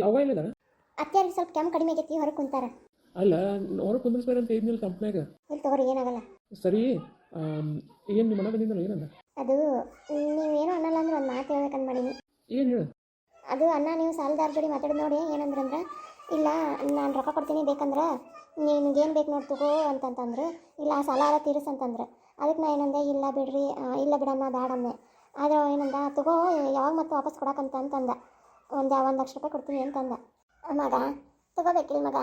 ಯಾವ ಇಲ್ಲದ ಅತ್ಯಾರಿಗೆ ಸ್ವಲ್ಪ ಕೆಮ್ಮು ಕಡಿಮೆ ಆಗೈತಿ ಹೊರಗೆ ಕುಂತಾರ. ಅಲ್ಲ ಹೊರಗೆ ಕುಂದಿಸ್ಬೇಡ ಅಂತ ಇದ್ನಿಲ್ಲ ತಂಪ್ನಾಗ. ಇಲ್ಲಿ ತಗೋರಿ ಏನಾಗಲ್ಲ. ಸರಿ ಏನು ನಿಮ್ಮ ಮನೆ ಬಂದಿದ್ದಲ್ಲ ಏನಂದ? ಅದು ನೀವೇನೋ ಅನ್ನಲ್ಲ ಅಂದ್ರೆ ಒಂದು ಮಾತು ಹೇಳ್ಬೇಕಂತ ಮಾಡೀನಿ. ಏನು ಹೇಳು? ಅದು ಅಣ್ಣ ನೀವು ಸಾಲದಾರ ಜೋಡಿ ಮಾತಾಡೋದು ನೋಡಿ ಏನಂದ್ರಂದ್ರೆ, ಇಲ್ಲ ನಾನು ರೊಕ್ಕ ಕೊಡ್ತೀನಿ ಬೇಕಂದ್ರೆ ನಿನಗೇನು ಬೇಕು ನೋಡಿ ತಗೋ ಅಂತಂತಂದ್ರೆ, ಇಲ್ಲ ಸಾಲ ಎಲ್ಲ ತೀರಿಸಂತಂದ್ರೆ. ಅದಕ್ಕೆ ನಾ ಏನಂದೆ, ಇಲ್ಲ ಬಿಡ್ರಿ ಇಲ್ಲ ಬಿಡಮ್ಮ ಬ್ಯಾಡಮ್ಮೆ. ಆದರೆ ಏನಂದ, ತಗೋ ಯಾವಾಗ ಮತ್ತೆ ವಾಪಸ್ ಕೊಡಕ್ಕಂತ ಅಂತಂದ. ಒಂದು ಲಕ್ಷ ರೂಪಾಯಿ ಕೊಡ್ತೀನಿ ಅಂತಂದ. ಮಗ ತಗೋಬೇಕಿಲ್ಲ ಮಗ,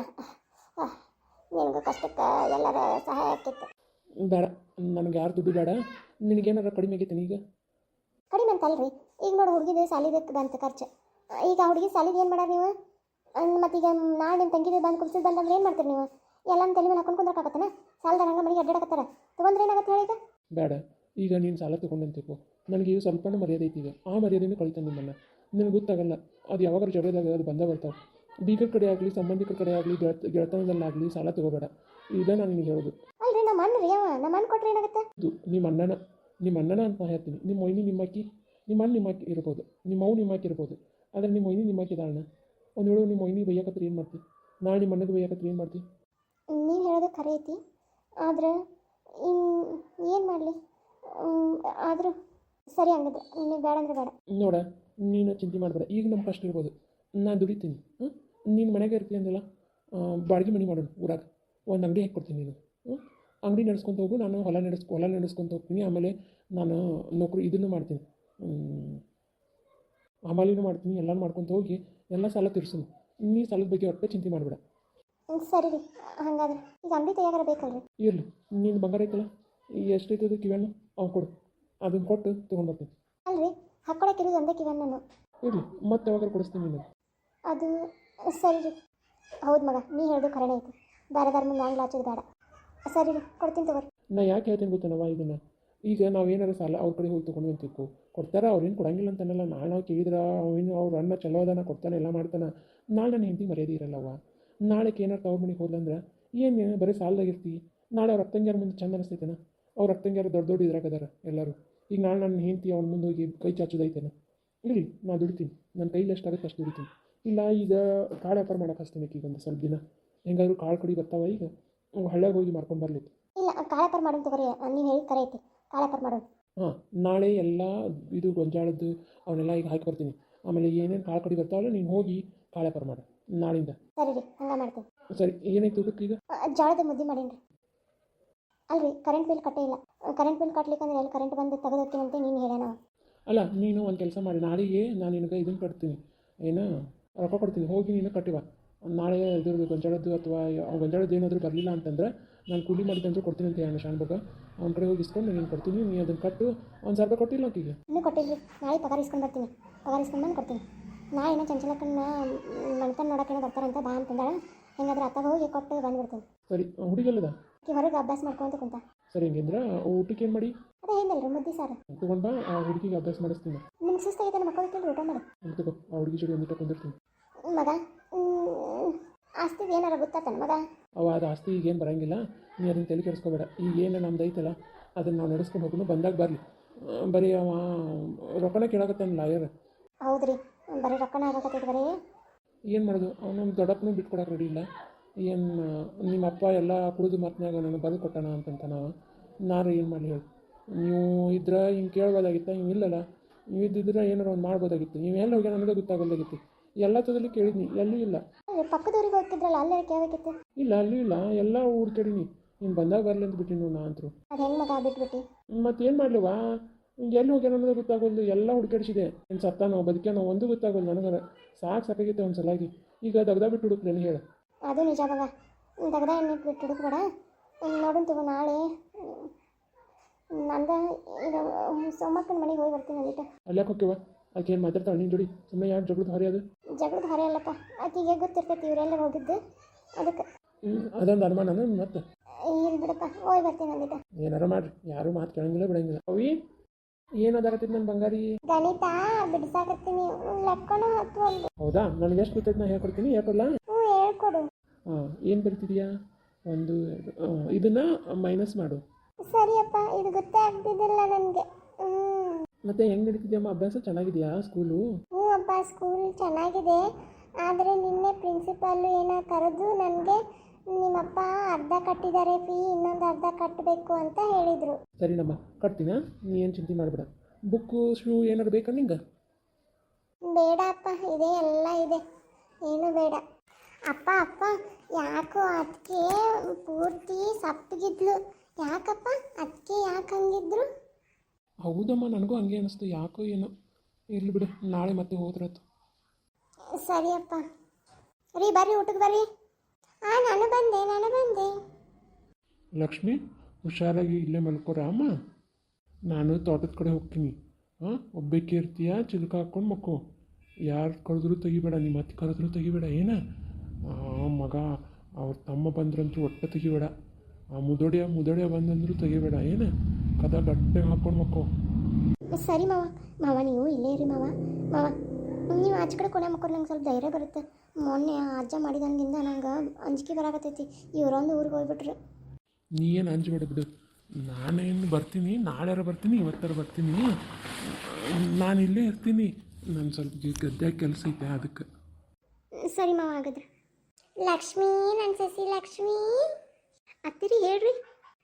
ನಿನಗೂ ಕಷ್ಟಕ್ಕೆ ಎಲ್ಲರ ಸಹಾಯ ಆಕ್ಕಿತ್ತು. ಬೇಡ, ನನಗೆ ಯಾರು ದುಡ್ಡು ಬೇಡ. ನಿನಗೇನಾರ ಕಡಿಮೆ ಆಗೈತೆ ಈಗ? ಕಡಿಮೆ ಅಂತಲ್ರಿ, ಈಗ ನೋಡಿ ಹುಡುಗಿದು ಸಾಲಿದಕ್ಕೆ ಬಂತು ಖರ್ಚು. ಈಗ ಹುಡುಗಿ ಸಾಲಿಗೆ ಏನು ಮಾಡ್ಯಾರ ನೀವು? ಮತ್ತೀಗ ನಾಳೆ ನಿಮ್ಮ ತಂಗಿದು ಬಂದು ಕುಡ್ಸಿದ್ ಬಂದಂದ್ರೆ ಏನು ಮಾಡ್ತೀರಿ ನೀವು? ಎಲ್ಲ ತಲೆ ಮೇಲೆ ಹಾಕೊಂಡು ಕುಂದ್ರಕ್ಕಾಗತ್ತನ? ಸಾಲದ ಹಂಗೆ ಮನೆಗೆ ಅಡ್ಡಾಡಕತ್ತಾರ, ತೊಗೊಂಡ್ರೆ ಏನಾಗತ್ತೆ ಹೇಳಿ? ಈಗ ಬೇಡ, ಈಗ ನೀನು ಸಾಲ ತೊಗೊಂಡಂತಿಕೋ. ನನಗೆ ಈಗ ಸ್ವಲ್ಪ ಮರ್ಯಾದೆ ಐತಿ. ಈಗ ಆ ಮರ್ಯಾದೆನೂ ಕಳಿತಾನೆ ನಿಮ್ಮನ್ನು. ನಿನಗೆ ಗೊತ್ತಾಗಲ್ಲ, ಅದು ಯಾವಾಗ ಜಗಳದಾಗ ಅದು ಬಂದ ಬರ್ತಾವೆ. ಬೀಗರ ಕಡೆ ಆಗಲಿ, ಸಂಬಂಧಿಕರ ಕಡೆ ಆಗಲಿ, ಗೆಳತನದಲ್ಲಾಗಲಿ ಸಾಲ ತೊಗೋಬೇಡ. ಇದೇ ನಾನು ನಿನಗೆ ಹೇಳೋದು. ಅಲ್ರಿ ನಮ್ಮ ಅಣ್ಣ ರೀ, ನಮ್ಮ ಅಣ್ಣ ಕೊಟ್ರೆ ಏನಾಗುತ್ತೆ? ಇದು ನಿಮ್ಮ ಅಣ್ಣನ ಅಂತ ನಾ ಹೇಳ್ತೀನಿ. ನಿಮ್ಮ ಮೊಯ್ನಿ ನಿಮ್ಮಕ್ಕಿ, ನಿಮ್ಮ ಅಣ್ಣ ನಿಮ್ಮಕ್ಕಿ ಇರ್ಬೋದು, ನಿಮ್ಮ ಅವು ನಿಮ್ಮಕ್ಕಿ ಇರ್ಬೋದು. ಆದರೆ ನಿಮ್ಮ ಮೊಯ್ನಿ ನಿಮ್ಮಕ್ಕಿ ಇದ್ದಾಳಣ್ಣ. ಒಂದು ಹೇಳು, ನಿಮ್ಮ ಮೊಯ್ನಿ ಬೈಯಕತ್ರ ಏನು ಮಾಡ್ತೀವಿ? ನಾಳೆ ನಿಮ್ಮ ಅಣ್ಣಗೆ ಬೈಯಕತ್ರ ಏನು ಮಾಡ್ತೀವಿ? ನೀವು ಹೇಳೋದು ಖರೆ ಐತಿ, ಆದ್ರೆ ಏನು ಮಾಡಲಿ? ಆದರೂ ಸರಿ ಹಂಗಿದ್ರೆ ನೀವು ಬೇಡ ಅಂದ್ರೆ ಬೇಡ. ನೋಡ, ನೀನು ಚಿಂತೆ ಮಾಡಬೇಡ. ಈಗ ನಮ್ಮ ಕಷ್ಟ ಇರ್ಬೋದು, ನಾನು ದುಡಿತೀನಿ. ನೀನು ಮನೆಗೆ ಇರ್ತೀನಿ ಅಂದಲ್ಲ, ಬಾಡಿಗೆ ಮನೆ ಮಾಡೋಣ ಊರಾಗ. ಒಂದು ಅಂಗಡಿ ಹಾಕ್ಕೊಡ್ತೀನಿ. ನೀನು ಅಂಗಡಿ ನಡೆಸ್ಕೊತ ಹೋಗು, ನಾನು ಹೊಲ ನಡೆಸ್ಕೊತ ಹೋಗ್ತೀನಿ. ಆಮೇಲೆ ನಾನು ನೌಕರಿ ಇದನ್ನು ಮಾಡ್ತೀನಿ, ಹಮಾಲಿನೂ ಮಾಡ್ತೀನಿ. ಎಲ್ಲನೂ ಮಾಡ್ಕೊತ ಹೋಗಿ ಎಲ್ಲ ಸಾಲ ತೀರ್ಸೋನು. ನೀ ಸಾಲದ ಬಗ್ಗೆ ಒಟ್ಟೆ ಚಿಂತೆ ಮಾಡಬೇಡ. ಸರಿ ರೀ, ಹಂಗಾದ್ರೆ ಈಗ ಅಂಗಡಿ ತೆಗಿಯಾಗಾರ ಬೇಕಲ್ರಿ? ಇರಲಿ, ನೀನು ಬಂಗಾರ ಐತಲ್ಲ, ಎಷ್ಟೈತದ ಕಿವಣ್ಣು ಅವ್ನು ಕೊಡು, ಅದನ್ನು ಕೊಟ್ಟು ತೊಗೊಂಡ್ಬರ್ತೀನಿ. ಅಲ್ರಿ, ಹಾಕ್ಕೊಳಕ್ಕಿರೋದು ಒಂದೇ ಕಿವನ್ ನಾನು. ಇರಲಿ, ಮತ್ತೆ ಯಾವಾಗ ಕೊಡಿಸ್ತೀನಿ ನೀನು. ಅದು ಸರಿ ರೀ. ಹೌದು ಮಗ, ನೀ ಹೇಳೋದು ಖರೇನೆ ಐತಿ. ಬೇರೆದಾರ ಮುಂದೆ ಆಂಗ್ಲ ಹಚ್ಚೋದು ಬೇಡ. ಸರಿ ರೀ, ಕೊಡ್ತೀನಿ ತಗೋರಿ. ನಾ ಯಾಕೆ ಹೇಳ್ತೀನಿ ಗೊತ್ತೇನವ ಇದನ್ನು? ಈಗ ನಾವೇನಾರು ಸಾಲ ಅವ್ರ ಕಡೆ ಹೋಗಿ ತೊಗೊಂಡು ಅಂತಿಕ್ಕು, ಕೊಡ್ತಾರ. ಅವ್ರೇನು ಕೊಡಂಗಿಲ್ಲ ಅಂತನಲ್ಲ. ನಾಳೆ ನಾವು ಕೇಳಿದ್ರೆ ಅವ್ರ ಅಣ್ಣ ಚಲೋ ಅದನ್ನ ಕೊಡ್ತಾನೆ, ಎಲ್ಲ ಮಾಡ್ತಾನೆ. ನಾಳೆ ನನ್ನ ಹೆಂಡತಿ ಮರ್ಯಾದೆ ಇರಲ್ಲವ. ನಾಳೆಗೆ ಏನಾರು ಅವ್ರ ಮನೆಗೆ ಹೋದ್ಲಂದ್ರೆ ಏನು ಬರೀ ಸಾಲದಾಗಿರ್ತಿ. ನಾಳೆ ಅವ್ರ ಅಕ್ಕಂಗ್ಯಾರ ಮುಂದೆ ಚಂದ ಅನಿಸ್ತೈತೇನ? ಅವ್ರ ಅಕ್ಕಂಗ್ಯಾರು ದೊಡ್ಡ ಇದ್ರಾಗದಾರ ಎಲ್ಲರೂ. ಈಗ ನಾಳೆ ನನ್ನ ಹೆಂಡತಿ ಅವ್ನ ಮುಂದೆ ಹೋಗಿ ಕೈ ಚಾಚೋದೈತೇನ? ಇರಲಿ, ನಾ ದುಡಿತೀನಿ. ನನ್ನ ಕೈಲಿ ಎಷ್ಟಾಗುತ್ತೆ ಅಷ್ಟು ದುಡಿತೀನಿ. ಇಲ್ಲ, ಈಗ ಕಾಳು ವ್ಯಾಪಾರ ಮಾಡೋಕೆ ಹಚ್ತೀನಿ. ಈಗ ಒಂದು ಸ್ವಲ್ಪ ದಿನ ಹೆಂಗಾದ್ರು ಕಾಳು ಕಡಿ ಬರ್ತಾವ. ಈಗ ಹಳ್ಳ್ಯಾಗ ಹೋಗಿ ಮಾರ್ಕೊಂಡು ಬರಲಿ. ಇಲ್ಲ, ಕಾಳೇಪರ ಮಾಡೋಣ ತಗೋರಿ. ನೀವು ಹೇಳಿ ಕರೆ ಐತಿ, ಕಾಳೇಪರ ಮಾಡೋಣ. ಹಾಂ, ನಾಳೆ ಎಲ್ಲ ಇದು ಗೊಂಜಾಳದ್ದು ಅವನ್ನೆಲ್ಲ ಈಗ ಹಾಕಿ ಬರ್ತೀನಿ. ಆಮೇಲೆ ಏನೇನು ಕಾಳು ಕಡಿ ಬರ್ತಾವಲ್ಲ, ನೀನು ಹೋಗಿ ಕಾಳು ವ್ಯಾಪಾರ ಮಾಡು ನಾಳಿಂದ. ಸರಿ ರೀ, ಹಂಗೆ ಮಾಡ್ತೀನಿ. ಸರಿ, ಏನೈತೆ ಊಟಕ್ಕೆ ಈಗ? ಜೋಳದ ಮುದ್ದೆ ಮಾಡೀನಿ ರೀ. ಅಲ್ರಿ, ಕರೆಂಟ್ ಬಿಲ್ ಕಟ್ಟೇ ಇಲ್ಲ. ಕರೆಂಟ್ ಬಿಲ್ ಕಟ್ಲಿಕ್ಕಂದ್ರೆ ಎಲ್ಲಿ ಕರೆಂಟ್ ಬಂದು ತೆಗೆದೋಗ್ತೀನಂತೆ ನೀನು ಹೇಳೋಣ. ಅಲ್ಲ, ನೀನು ಒಂದು ಕೆಲಸ ಮಾಡಿ, ನಾಳೆಗೆ ನಾನು ನಿನಗೆ ಇದನ್ನು ಕಟ್ತೀನಿ. ಏನು ರೊಕ್ಕ ಕೊಡ್ತೀನಿ, ಹೋಗಿ ನೀನು ಕಟ್ಟಿವ. ನಾಳೆ ಇದ್ರದ್ದು ಗೊಂಜಾಳದ್ದು ಅಥವಾ ಗೊಂಜಾಳದ್ದು ಏನಾದರೂ ಬರಲಿಲ್ಲ ಅಂತಂದ್ರೆ ನಾನು ಕೂಲಿ ಮಾಡಿದ್ದಂದ್ರೂ ಕೊಡ್ತೀನಿ ಅಂತ ಹೇಳೋಣ. ಶಾನ್ಭಾಗ ಅವ್ನ ಕಡೆ ಹೋಗಿ ಇಸ್ಕೊಂಡು ನೀನು ಕೊಡ್ತೀನಿ. ನೀ ಅದನ್ನು ಕಟ್ಟು. ಒಂದು ಸಾವಿರ ರೂಪಾಯಿ ಕೊಟ್ಟಿಲ್ಲ ಆಕಿಗೆ? ಇನ್ನೂ ಕೊಟ್ಟಿಲ್ಲ ರೀ. ನಾಳೆ ಪಗಾರ ಇಸ್ಕೊಂಡು ಬರ್ತೀನಿ. ಪಗಾರ ಇಸ್ಕೊಂಡು ಬಂದು ಕೊಡ್ತೀನಿ. ನಾ ಏನೋ ಚಂಚಲಕ್ಕನ್ನ ಮಣ್ತನ ನೋಡೋಕೆ ಬರ್ತಾರಂತ ಬಾ ಅಂತಂದಾಳ. ಹೆಂಗಾದ್ರೆ ಅತ್ತಾಗ ಹೋಗಿ ಕೊಟ್ಟು ಬಂದುಬಿಡ್ತೀನಿ. ಸರಿ, ಹುಡುಗಲ್ಲದ ಆಕೆ ಹೊರಗೆ ಅಭ್ಯಾಸ ಮಾಡ್ಕೊಂತ ಕುಂತ. ಸರಿ, ಹಿಂಗಂದ್ರೆ ಊಟಕ್ಕೆ ಏನು ಮಾಡಿ? ಅದೇ ಏನಿಲ್ಲ ರೀ, ಮುದ್ದೆ ಸಾರು ತೊಗೊಂಡು ಬಾ. ಆ ಹುಡುಗಿಗೆ ಅಭ್ಯಾಸ ಮಾಡಿಸ್ತೀನಿ. ನಿಮ್ಗೆ ಸುಸ್ತಾಗೈತೆ, ಮಕ್ಕಳಿಗೆ ಊಟ ಮಾಡಿ. ತಗೋ, ಆ ಹುಡುಗಿ ಜೋಡಿ ಒಂದಿಟ್ಟು ಕುಂದಿರ್ತೀನಿ. ಮಗ, ಆಸ್ತಿದು ಏನಾರ ಗೊತ್ತಾತನ ಮಗ? ಅದು ಆಸ್ತಿ ಈಗೇನು ಬರೋಂಗಿಲ್ಲ. ನೀ ಅದನ್ನು ತಲೆ ಕೆಡಿಸ್ಕೋಬೇಡ. ಈಗ ಏನು ನಮ್ದು ಐತಲ್ಲ ಅದನ್ನು ನಾವು ನಡೆಸ್ಕೊಂಡು ಹೋಗೋಣ. ಬಂದಾಗ ಬರಲಿ. ಬರೀ ಅವ ರೊಕ್ಕನ ಕೇಳಾಕತ್ತಾನ ಲಾಯರ್. ಹೌದು ರೀ, ಬರೀ ರೊಕ್ಕನ ಆಗಕತ್ತೈತೆ ಬರೀ. ಏನು ಮಾಡೋದು? ನಮ್ಮ ದೊಡ್ಡಪ್ಪನೂ ಬಿಟ್ಕೊಡಕ್ಕೆ ರೆಡಿ ಇಲ್ಲ. ಏನು ನಿಮ್ಮ ಅಪ್ಪ ಎಲ್ಲ ಕುಡಿದು ಮಾತನಾಗ ನಾನು ಬರೆದು ಕೊಟ್ಟಾನ ಅಂತಂತ ನಾನು ಏನು ಮಾಡಲಿ ಹೇಳಿ? ನೀವು ಇದ್ರೆ ಹಿಂಗೆ ಕೇಳ್ಬೋದಾಗಿತ್ತು. ನೀವು ಇಲ್ಲಲ್ಲ, ನೀವು ಇದ್ದಿದ್ರೆ ಏನಾರು ಒಂದು ಮಾಡ್ಬೋದಾಗಿತ್ತು. ನೀವು ಎಲ್ಲಿ ಹೋಗಿ ನನಗೆ ಗೊತ್ತಾಗೋದಾಗಿತ್ತು. ಎಲ್ಲ ತದಲ್ಲಿ ಕೇಳಿದ್ನಿ, ಎಲ್ಲೂ ಇಲ್ಲ. ಪಕ್ಕದೂರಿಗೆ ಹೋಗ್ತಿದ್ರಲ್ಲ, ಅಲ್ಲೇ ಕೇಳಬೇಕಿತ್ತು. ಇಲ್ಲ, ಅಲ್ಲೂ ಇಲ್ಲ. ಎಲ್ಲ ಊರು ಕೇಳೀನಿ. ನೀನು ಬಂದಾಗ ಬರಲಿ ಅಂತ ಬಿಟ್ಟಿನಿ ನಾ ಅಂತರು. ಅದು ಹೆಂಗೆ ಮಗ ಬಿಟ್ಬಿಟ್ಟು? ಮತ್ತೇನು ಮಾಡಲಿವಾ? ಎಲ್ಲಿ ಹೋಗ್ಯಾನ ಅನ್ನೋದು ಗೊತ್ತಾಗೋದು. ಎಲ್ಲ ಹುಡುಕಾಡಿಸಿದೆ. ಏನು ಸತ್ತಾನೋ ಬದುಕ್ಯಾನೋ ಒಂದು ಗೊತ್ತಾಗೋದು ನನಗರ. ಸಾಕಾಗೈತೆ ಒಂದು ಸಲಾಗಿ. ಈಗ ದಗ್ದ ಬಿಟ್ಟು ಹುಡುಕ್ಲೇನು ಹೇಳು? ಅದು ನಿಜ ಮಗ, ದಗ್ದ ಎಣ್ಣೆ ಬಿಟ್ಟು ಹುಡುಕ್ಬೇಡ. ನೋಡೋಣ ತಗೋ, ನಾಳೆ ನಂದ ಈಗ ಸೋಮಕ್ಕನ ಮನೆಗೆ ಹೋಗಿ ಬರ್ತೀನಿ ಅಂದಿಟ್ಟು. ಅಲ್ಯಾಕೆ ಹೋಗ್ಯವ? ಆಕೆ ಏನು ಮಾತಾಡ್ತಾಳೆ ನೀನು ಜೋಡಿ? ಸುಮ್ಮನೆ ಯಾರು ಜಗಳದ ಹೊರೆ? ಅದು ಜಗಳದ ಹೊರೆ ಅಲ್ಲಪ್ಪ, ಆಕೆಗೆ ಗೊತ್ತಿರ್ತೈತಿ ಇವರೆಲ್ಲ ಹೋಗಿದ್ದು, ಅದಕ್ಕೆ. ಅದೊಂದು ಅನುಮಾನ ಮತ್ತೆ. ಇಲ್ಲಿ ಬಿಡಪ್ಪ, ಹೋಗಿ ಬರ್ತೀನಿ ಅಂದಿಟ್ಟು. ಏನಾರ ಮಾಡ್ರಿ, ಯಾರು ಮಾತು ಕೇಳಂಗಿಲ್ಲ ಬಿಡಂಗಿಲ್ಲ. ಅವಿ ಏನದಾಗತ್ತಿದ್ದು ನನ್ನ ಬಂಗಾರಿ? ಗಣಿತ ಬಿಡಿಸಾಕತ್ತೀನಿ, ಲೆಕ್ಕನೂ ಹತ್ತುವಲ್ದು. ಹೌದಾ? ನನಗೆ ಎಷ್ಟು ಗೊತ್ತೈತೆ ನಾ ಹೇಳ್ಕೊಡ್ತೀನಿ. ಹೇಳ್ಕೊಡ್ಲಾ? ಹೇಳ್ಕೊಡು. ಹಾಂ, ಏನು ಬರ್ತಿದೆಯಾ? 1 2 ಇದನ್ನು ಮೈನಸ್ ಮಾಡು. ಸರಿಯಪ್ಪ, ಇದು ಗೊತ್ತೇ ಆಗ್ತಿದ್ದಿಲ್ಲ ನನಗೆ. ಮತ್ತೆ ಹೆಂಗೆ ನಡೀತಿದ್ಯಮ್ಮ ಅಭ್ಯಾಸ? ಚೆನ್ನಾಗಿದೆಯಾ ಸ್ಕೂಲು? ಹ್ಞೂ ಅಪ್ಪ, ಸ್ಕೂಲ್ ಚೆನ್ನಾಗಿದೆ. ಆದರೆ ನಿನ್ನೆ ಪ್ರಿನ್ಸಿಪಾಲು ಏನೋ ಕರೆದು ನನಗೆ ನಿಮ್ಮಪ್ಪ ಅರ್ಧ ಕಟ್ಟಿದ್ದಾರೆ ಫೀ ಇನ್ನೊಂದು ಅರ್ಧ ಕಟ್ಟಬೇಕು ಅಂತ ಹೇಳಿದರು. ಸರಿನಮ್ಮ ಕಟ್ತೀನ, ನೀ ಏನು ಚಿಂತೆ ಮಾಡಬೇಡ. ಬುಕ್ಕು ಶೂ ಏನಾರು ಬೇಕಾ ನಿಂಗೆ? ಬೇಡ ಅಪ್ಪ, ಇದೆ ಎಲ್ಲ ಇದೆ, ಏನು ಬೇಡ. ಅಪ್ಪ ಅಪ್ಪ ಯಾಕೋ ಅದಕ್ಕೆ ಪೂರ್ತಿ ಸಪ್ಪಗಿದ್ಲು, ಯಾಕಪ್ಪ ಅದಕ್ಕೆ ಯಾಕೆ ಹಂಗಿದ್ರು? ಹೌದಮ್ಮ, ನನಗೂ ಹಂಗೆ ಅನ್ನಿಸ್ತು, ಯಾಕೋ ಏನೋ. ಇರ್ಲಿ ಬಿಡು, ನಾಳೆ ಮತ್ತೆ ಹೋದ್ರತ್ತು. ಸರಿಯಪ್ಪ. ರೀ ಬರ್ರಿ, ಊಟಕ್ಕೆ ಬರ್ರಿ. ನಾನು ಬಂದೆ. ಲಕ್ಷ್ಮಿ, ಹುಷಾರಾಗಿ ಇಲ್ಲೇ ಮಲ್ಕೋರ ಅಮ್ಮ. ನಾನು ತೋಟದ ಕಡೆ ಹೋಗ್ತೀನಿ. ಹಾಂ, ಒಬ್ಬಕ್ಕೆ ಇರ್ತೀಯ, ಚಿಲ್ಕ ಹಾಕ್ಕೊಂಡು ಮಕ್ಕೋ. ಯಾರು ಕರೆದ್ರೂ ತೆಗಿಬೇಡ, ನಿಮ್ಮ ಅತ್ತೆ ಕರೆದ್ರೂ ತೆಗಿಬೇಡ ಏನ. ಮಗ ಅವ್ರ ತಮ್ಮ ಬಂದ್ರಂತೂ ಒಟ್ಟೆ ತೆಗಿಬೇಡ. ಆ ಮುದೋಡಿಯ ಬಂದಂದ್ರೂ ತೆಗಿಬೇಡ ಏನು. ಕದ ಗಟ್ಟೆಗೆ ಹಾಕ್ಕೊಂಡು ಮಕ್ಕೋ. ಸರಿ ಮಾವ ನೀವು ಇಲ್ಲೇ ಇರಿ ಮಾವ. ನೀವು ಆಚೆ ಕಡೆ ಕೊನೆ ಮಕ್ಕಳು ನಂಗೆ ಸ್ವಲ್ಪ ಧೈರ್ಯ ಬರುತ್ತೆ. ಮೊನ್ನೆ ಅಜ್ಜ ಮಾಡಿದಂಗಿಂದ ನಂಗೆ ಅಂಜಿಕೆ ಬರಾಕತ್ತೈತಿ. ಇವರೊಂದು ಊರಿಗೆ ಹೋಗ್ಬಿಟ್ರೆ. ನೀ ಏನು ಅಂಜಬೇಡ ಬಿಡು, ನಾನೇನು ಬರ್ತೀನಿ, ನಾಳೆರ ಬರ್ತೀನಿ, ಇವತ್ತರ ಬರ್ತೀನಿ. ನಾನು ಇಲ್ಲೇ ಇರ್ತೀನಿ. ನಾನು ಸ್ವಲ್ಪ ಗದ್ದೆ ಕೆಲಸ ಐತೆ ಅದಕ್ಕೆ. ಸರಿ ಮಾವ, ಹಾಗಾದ್ರೆ. ಲಕ್ಷ್ಮೀ, ನನ್ನ ಸಸಿ ಲಕ್ಷ್ಮೀ. ಅತ್ತಿರಿ ಹೇಳ್ರಿ.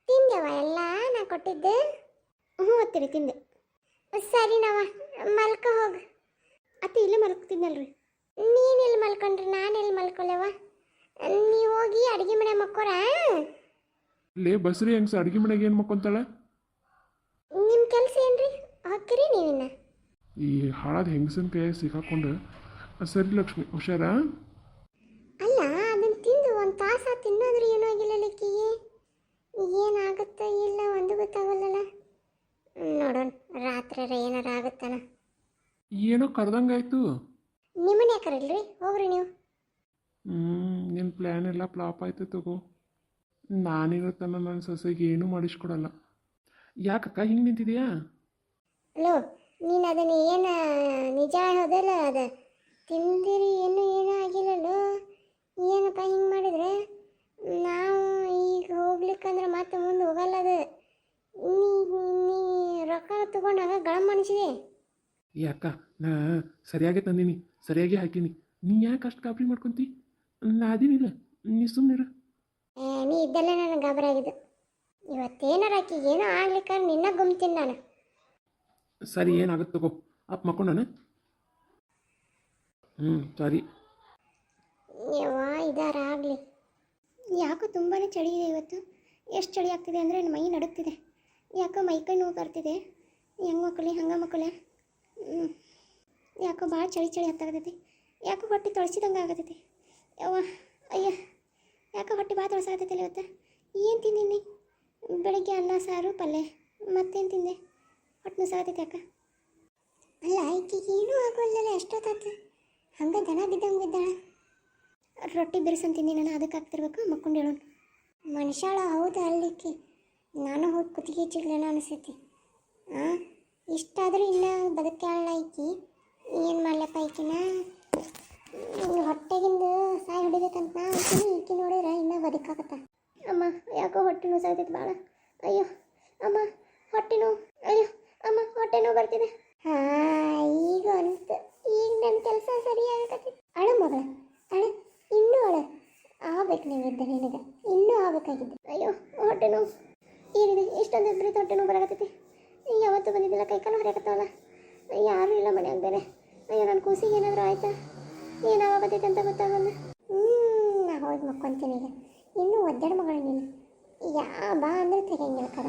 ತಿಂದೆವ ಎಲ್ಲ ನಾ ಕೊಟ್ಟಿದ್ದೆ? ಹ್ಞೂ ಅತ್ತಿರಿ ತಿಂದೆ. ಸರಿ ನಾವ ಮಲ್ಕ ಹೋಗು. ಅತ್ತಿ ಇಲ್ಲೇ ಮಲ್ಕೊತಿದ್ನಲ್ರಿ. ನೀನೆಲ್ಲಿ ಮಲ್ಕೊಂಡ್ರಿ, ನಾನೆಲ್ಲಿ ಮಲ್ಕೊಳ್ಳವ? ನೀವು ಹೋಗಿ ಅಡುಗೆ ಮನೆ ಮಕ್ಕೋರ. ಲೇ ಬಸ್ರಿ ಹೆಂಗ್ಸ ಅಡುಗೆ ಮನೆಗೆ ಏನು ಮಕ್ಕೊಂತಾಳೆ? ನಿಮ್ಮ ಕೆಲಸ ಏನ್ರಿ ಹಾಕಿರಿ ನೀವಿನ್ನ? ಈ ಹಾಳಾದ ಹೆಂಗಸನ ಕೈ ಸಿಕ್ಕಾಕೊಂಡು. ಸರಿ ಲಕ್ಷ್ಮಿ, ಹುಷಾರಾ? ಅಲ್ಲ, ಅದನ್ನು ತಿಂದು ಒಂದು ತಾಸು ತಿನ್ನೋದ್ರೆ ಏನೂ ಆಗಿಲ್ಲ ಲೆಕ್ಕಿಗೆ. ಏನಾಗುತ್ತಾ ಇಲ್ಲ ಒಂದು ಗೊತ್ತಾಗಲ್ಲಲ್ಲ. ನೋಡೋಣ ರಾತ್ರಿ ಏನಾರ ಆಗುತ್ತಾನ. ಏನೋ ಕರೆದಂಗಾಯ್ತು. ನಿಮ್ಮನ್ನ ಯಾಕರಲ್ರಿ, ಹೋಗ್ರಿ ನೀವು. ನಿನ್ನ ಪ್ಲ್ಯಾನ್ ಎಲ್ಲ ಫ್ಲಾಪ್ ಆಯ್ತು ತಗೋ. ನಾನಿರೋ ತನ ನನ್ನ ಸೊಸೆಗೆ ಏನೂ ಮಾಡಿಸ್ಕೊಡಲ್ಲ. ಯಾಕಕ್ಕ ಹಿಂಗೆ ನಿಂತಿದೆಯಾ? ಹಲೋ, ನೀನು ಅದನ್ನು ಏನು ನಿಜ ಹೋದಲ್ಲ, ಅದು ತಿಂದಿರಿ ಏನೂ ಆಗಿಲ್ಲಲ್ಲೋ. ಏನಪ್ಪ ಹಿಂಗೆ ಮಾಡಿದ್ರೆ? ನಾವು ಈಗ ಹೋಗ್ಲಿಕ್ಕಂದ್ರೆ ಮತ್ತೆ ಮುಂದೆ ಹೋಗಲ್ಲ. ಅದು ನೀ ರೊಕ್ಕ ತೊಗೊಂಡಾಗ ಗಳಮ್ ಮನುಷ್ಯದೆ. ಯಾಕ ನಾ ಸರಿಯಾಗಿ ತಂದೀನಿ, ಸರಿಯಾಗಿ ಹಾಕೀನಿ. ನೀ ಯಾಕೆ ಅಷ್ಟು ಗಾಬರಿ ಮಾಡ್ಕೊತಿ? ನಾ ಅದೀನಿಲ್ಲ, ನೀ ಸುಮ್ಮನಿರು. ನೀ ಇದ್ದಲ್ಲೇ ನನಗೆ ಗಾಬರಿ ಆಗಿದ್ದು. ಇವತ್ತೇನಾರ ಆಕಿಗೆ ಏನೋ ಆಗ್ಲಿಕ್ಕ ನಿನ್ನ ಗುಮ್ತೀನಿ ನಾನು. ಸರಿ, ಏನಾಗುತ್ತೆ ತಗೋ. ಅಪ್ಪ ಮಕ್ಕೊಂಡಾನ? ಸರಿ. ಯವ್ವ ಇದಾರ ಆಗಲಿ. ಯಾಕೋ ತುಂಬಾ ಚಳಿ ಇದೆ ಇವತ್ತು. ಎಷ್ಟು ಚಳಿ ಆಗ್ತಿದೆ ಅಂದರೆ ನನ್ನ ಮೈ ನಡುಗ್ತಿದೆ. ಯಾಕೋ ಮೈಕೈ ನೋವು ಬರ್ತಿದೆ. ಹೆಂಗೆ ಮಕ್ಕಳೇ ಹಂಗೆ ಮಕ್ಕಳೇ. ಯಾಕೋ ಭಾಳ ಚಳಿ ಹತ್ತಾಗತೈತಿ. ಯಾಕೋ ಹೊಟ್ಟೆ ತೊಳಸಿದಂಗೆ ಆಗತೈತಿ. ಯವ್ವ ಅಯ್ಯ, ಯಾಕೋ ಹೊಟ್ಟೆ ಭಾಳ ತೊಳಸಾಗತೈತಿಲ್ಲ ಇವತ್ತು. ಏನು ತಿಂದೀನಿ? ಬೆಳಗ್ಗೆ ಅನ್ನ ಸಾರು ಪಲ್ಯ, ಮತ್ತೇನು ತಿಂದೆ? ಹೊಟ್ಟೆ ನುಸಾಗತೈತಿ ಯಾಕೆ? ಅಲ್ಲ ಈಕಿಗೆ ಏನೂ ಆಗೋಲ್ಲಲ್ಲ, ಎಷ್ಟೊತ್ತಾಯ್ತು ಹಂಗೆ ದನ ಬಿದ್ದಂಗೆ ಬಿದ್ದಾಳ. ರೊಟ್ಟಿ ಬಿರ್ಸಂತ ತಿಂದಿ ನಾನು, ಅದಕ್ಕೆ ಆಗ್ತಿರ್ಬೇಕು. ಮಕ್ಕೊಂಡು ಹೇಳೋಣ ಮನುಷ್ಯಾಳ. ಹೌದು ಅಲ್ಲಿಕ್ಕಿ ನಾನು ಹೋಗಿ ಕುತ್ತಿಗೆ ಚಿಗ್ಲೇನೋ ಅನಿಸ್ತೈತಿ. ಇಷ್ಟಾದರೂ ಇನ್ನೂ ಬದುಕ್ಯಾಳ ಈಕಿ. ಏನು ಮಾಡ್ಲಪ್ಪ ಈಕಿನ? ಹೊಟ್ಟೆಗಿಂದ ಸಾಯಿ ಹೊಡಿಬೇಕಂತ ನಾ ಅಂತೀನಿ. ಈಕಿ ನೋಡಿದ್ರೆ ಇನ್ನೂ ಬದುಕಾಗತ್ತ. ಅಮ್ಮ ಯಾಕೋ ಹೊಟ್ಟೆ ನೋಸಾಗ್ತೈತಿ ಭಾಳ. ಅಯ್ಯೋ ಅಮ್ಮ ಹೊಟ್ಟೆ ನೋವು. ಅಯ್ಯೋ ಅಮ್ಮ ಹೊಟ್ಟೆ ನೋವು ಬರ್ತಿದೆ. ಈಗ ಅನಿಸ್ತು, ಈಗ ನನ್ನ ಕೆಲಸ ಸರಿಯಾಗತ್ತೈತಿ. ಅಳು ಮಗಳ ಅಳು, ಇನ್ನೂ ಅಳು. ಆಗ್ಬೇಕು ನೀವಿದ್ದ ನಿನಗೆ, ಇನ್ನೂ ಆಗ್ಬೇಕಾಗಿದ್ದೆ. ಅಯ್ಯೋ ಹೊಟ್ಟೆ ನೋವು ಏನಿದೆ, ಇಷ್ಟೊಂದು ಇಬ್ಬರಿ ಹೊಟ್ಟೆ ನೋವು ಬರಾಕತ್ತೈತಿ. ಯಾವತ್ತೂ ಬಂದಿದ್ದಿಲ್ಲ, ಕೈಕಾಲು ಹೊರಕತ್ತಾವಲ್ಲ. ಯಾರೂ ಇಲ್ಲ ಮನ್ಯಾಗ ಬೇರೆ. ಅಯ್ಯೋ ನನ್ನ ಕೂಸಿಗೆ ಏನಾದರೂ ಆಯ್ತಾ, ಏನಾಗತ್ತೈತೆ ಅಂತ ಗೊತ್ತಾಗಲ್ಲ. ನಾ ಹೋಗಿ ಮಕ್ಕೊಂತೀನಿ ಈಗ. ಇನ್ನೂ ಒದ್ದಾಡ ಮಗಳ ನೀನು. ಬಾ ಅಂದರೆ ತೆಗೆಯಂಗಿಲ್ಲ ಕದ.